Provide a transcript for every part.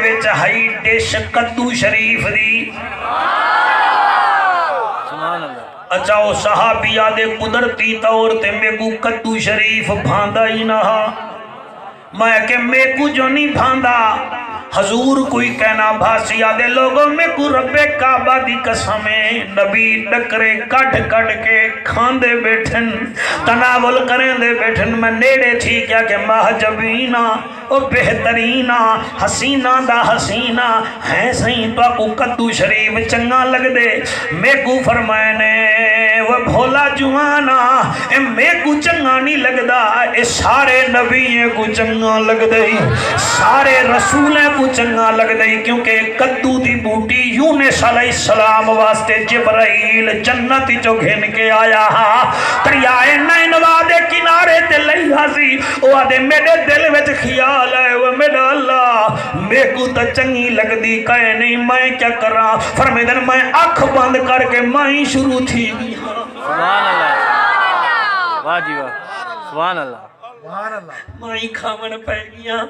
وچ high dish کدو شریف دی سبحان اللہ اچھا وہ صحابی آدھے قدرتی طور تے میں کو کدو شریف بھاندا ہی نہ میں کہ میں کو جو نہیں بھاندا حضور کوئی کہنا بھاسی آدھے لوگوں میں کو رب کعبہ دی قسمیں نبی ڈکرے کٹ کٹ کے کھاندے بیٹھن تناول کریں دے بیٹھن میں نیڑے تھی کیا کہ محجبینہ او بہترینہ حسینہ دا حسینہ ہیں سہیں تو کو کدو شریف چنگا لگ دے میں کو فرمائنے وہ بھولا جوانا اے میں کو چنگا نہیں لگ دا اے سارے نبییں کو چنگا لگ دے سارے رسولیں کو چنگا لگ دے کیونکہ کدو دی بوٹی یونس علیہ السلام واسطے جبرائیل جنتی جو گھن کے آیا ہاں دریائے نینوا دے کنارے تے لئی حسی وہ آدھے میرے دل وچ خیال ہے وہ میرا اللہ میں کو تا چنگی لگ دی کہے نہیں میں کیا کر رہا فرمیدن میں آنکھ بند کر کے میں شروع تھی سبحان اللہ واہ جی واہ سبحان اللہ میں کھامن پہ گیا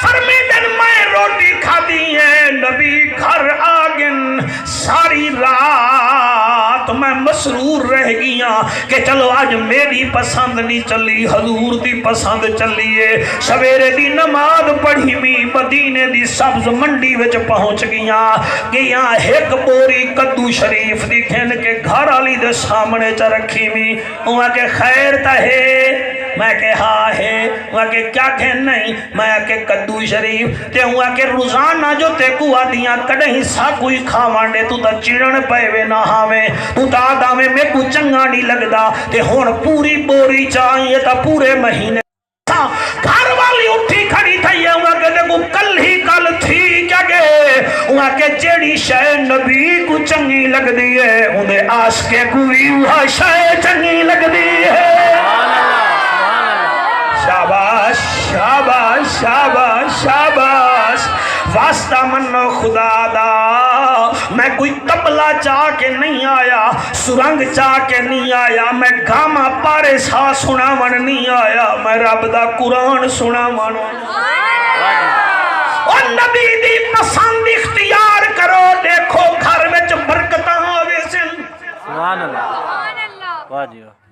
فرمیدن میں روٹی کھا دی ہے نبی گھر آگن ساری رات میں مسرور رہ گیا کہ چلو آج میری پسند نہیں چلی حضور دی پسند چلیے سویرے دی نماز پڑھی می مدینے دی سبز منڈی وچ پہنچ گیا کہ یہاں ایک بوری کدو شریف دی کھن کے گھر والی دے سامنے چ رکھی می وہاں کہ خیر تا ہے میں کہ ہاں ہے وہاں کہ کیا کہن نہیں میں کہ کدو شریف تے ہوا کہ روزانہ جو تے کو آدیاں کڑہیں سا کوئی کھاوانڈے تو تا چڑن پہوے نہ ہاویں تو تا آدھاویں میں کو چنگا نہیں لگدا تے ہون پوری بوری چاہیے تا پورے مہینے گھر والی اٹھی کھڑی تھا یہ ہوا کہ دیکھو کل ہی کل تھی کیا کہ ہوا کہ جیڑی شے نبی کو چنگی لگ دی ہے انہیں آس کے کوئی وہ شے چنگی لگ دی ہے شاباش شاباش شاباش شاباش واسطہ منو خدا دا میں کوئی تبلا چاہ کے نہیں آیا سرنگ چاہ کے نہیں آیا میں گاما پارے سا سنا من نہیں آیا میں رب دا قرآن سنا من اور نبی دی پسند اختیار کرو دیکھو گھر میں برکتاں آوے سن سبحان اللہ واہ جی واہ